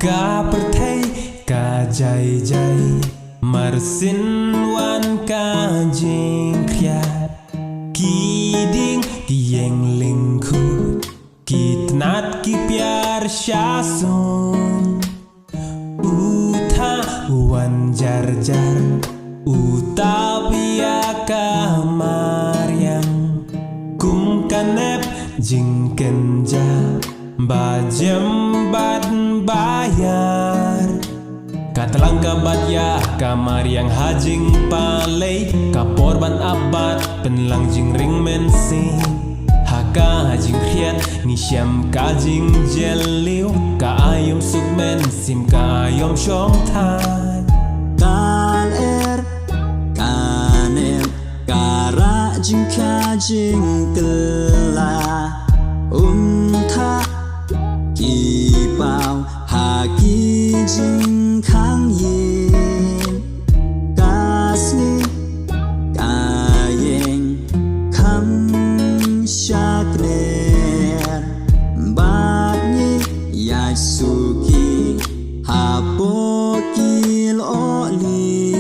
Ka perthai ka jai marsin wan ka jing khiat ki ding ki yeng ling khut ki tnat ki pyar sha sun utha wan jar utapia ka maryam kum kanep jing kenja bajem bad bayar katalang kabat ya kamar yang hajing palay kaporban abad penlang jing ring mensi haka hajing khiat ni syam kajing jeliu ka ayom sukmen sim ka ayom shong thai kan kanem kara jing kajing kela tha ki bao ha ki jing khang yin kasni kayeng kham shakner bab ni yasuki hapo kil oli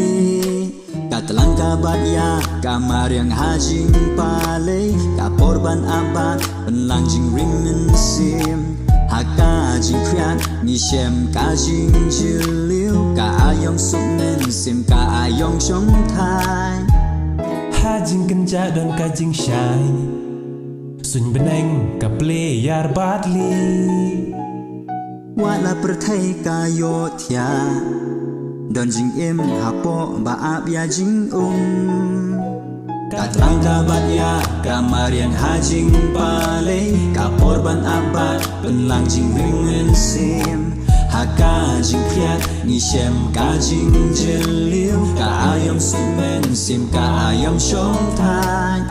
katalang kabat ya kamar yang hajing palay kaporban abad penlanjing ring mensim haka jing khiat ni shem ka jing jiliu ka ayong sukmen sim ka ayong shong thai hajing kenja dan kajing syai sun beneng ka ple yar badli wala perthai ka yo thia don jing em hapo ba ap ya jing Katalang kabat ya kamar yang hajing palay kaporban abad penlang jing ringen sim haka jing khiat ni shem ka jing jeliu ka ayom sukmen sim ka ayom shong thai